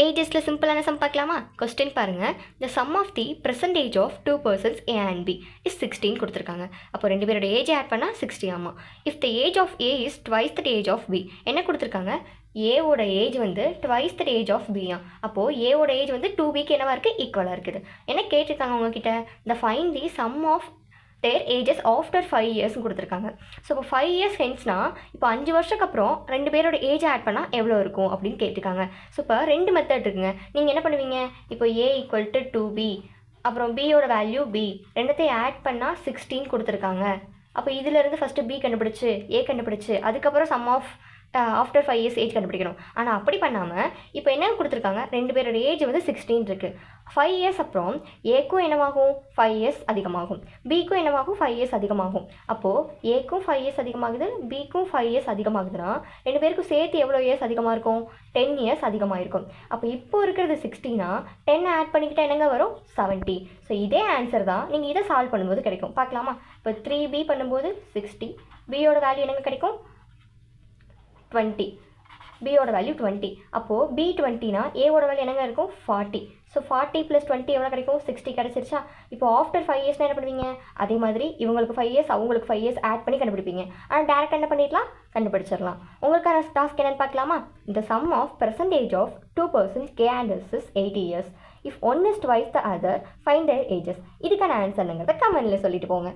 ஏஜஸில் சிம்பிளான சம் பார்க்கலாமா? கொஸ்டின் பாருங்கள். The sum of the present age of two persons A and B is 16 கொடுத்துருக்காங்க. அப்போ ரெண்டு பேரோட ஏஜ் ஆட் பண்ணால் 60 ஆமாம். If the age of A is twice the age of B. என்ன கொடுத்துருக்காங்க? ஏவோட ஏஜ் வந்து ட்வைஸ் த ஏஜ் ஆஃப் பியா. அப்போது ஏவோட ஏஜ் வந்து 2Bக்கு என்னவா இருக்குது? ஈக்குவலாக இருக்குது. என்ன கேட்டிருக்காங்க உங்ககிட்ட? The find the sum of their ages after 5 இயர்ஸ்னு கொடுத்துருக்காங்க. ஸோ இப்போ 5 இயர்ஸ் ஹென்ஸ்னா இப்போ 5 வருஷத்துக்கு அப்புறம் ரெண்டு பேரோட ஏஜ் ஆட் பண்ணால் எவ்வளோ இருக்கும் அப்படின்னு கேட்டிருக்காங்க. ஸோ இப்போ ரெண்டு மெத்தட் இருக்குங்க. நீங்கள் என்ன பண்ணுவீங்க? இப்போ ஏ ஈக்குவல் டு 2B, அப்புறம் பியோட வேல்யூ பி, ரெண்டுத்தையும் ஆட் பண்ணால் 16 கொடுத்துருக்காங்க. அப்போ இதிலேருந்து ஃபஸ்ட்டு பி கண்டுபிடிச்சு ஏ கண்டுபிடிச்சு அதுக்கப்புறம் sum of after 5 years age கண்டுபிடிக்கணும். ஆனால் அப்படி பண்ணாமல் இப்போ என்ன கொடுத்துருக்காங்க? ரெண்டு பேரோட ஏஜ் வந்து 16 இருக்குது. 5 இயர்ஸ் அப்புறம் ஏக்கும் என்னவாகும்? 5 இயர்ஸ் அதிகமாகும். பிக்கும் என்னவாகும்? 5 இயர்ஸ் அதிகமாகும். அப்போது ஏக்கும் 5 இயர்ஸ் அதிகமாகுது, பிக்கும் 5 இயர்ஸ் அதிகமாகுதுன்னா ரெண்டு பேருக்கும் சேர்த்து எவ்வளோ இயர்ஸ் அதிகமாக இருக்கும்? 10 இயர்ஸ் அதிகமாக இருக்கும். அப்போ இப்போ இருக்கிறது 60னா 10 ஆட் பண்ணிக்கிட்டால் என்னங்க வரும்? 70. ஸோ இதே ஆன்சர் தான் நீங்கள் இதை சால்வ் பண்ணும்போது கிடைக்கும். பார்க்கலாமா? இப்போ 3B பண்ணும்போது 60, பியோட வேல்யூ என்னங்க கிடைக்கும்? 20. பியோட வேல்யூ 20. அப்போது பி 20னா ஏவோட வேல்யூ என்னங்க இருக்கும்? 40. ஸோ 40 + 20 எவ்வளோ கிடைக்கும்? 60 கிடச்சிருச்சா? இப்போ ஆஃப்டர் 5 இயர்ஸ்னால் என்ன பண்ணுவீங்க? அதே மாதிரி இவங்களுக்கு 5 இயர்ஸ் அவங்களுக்கு 5 இயர்ஸ் ஆட் பண்ணி கண்டுபிடிப்பீங்க. ஆனால் டேரெக்டாக என்ன பண்ணிடலாம்? கண்டுபிடிச்சிடலாம். உங்களுக்கான டாஸ்க் என்னென்னு பார்க்கலாமா? இந்த sum of percentage of 2 persons K and S is 80 years. If one is twice the other, find their ages. இதுக்கான ஆன்சர் என்னங்கிறத கமெண்ட்டில் சொல்லிட்டு போங்க.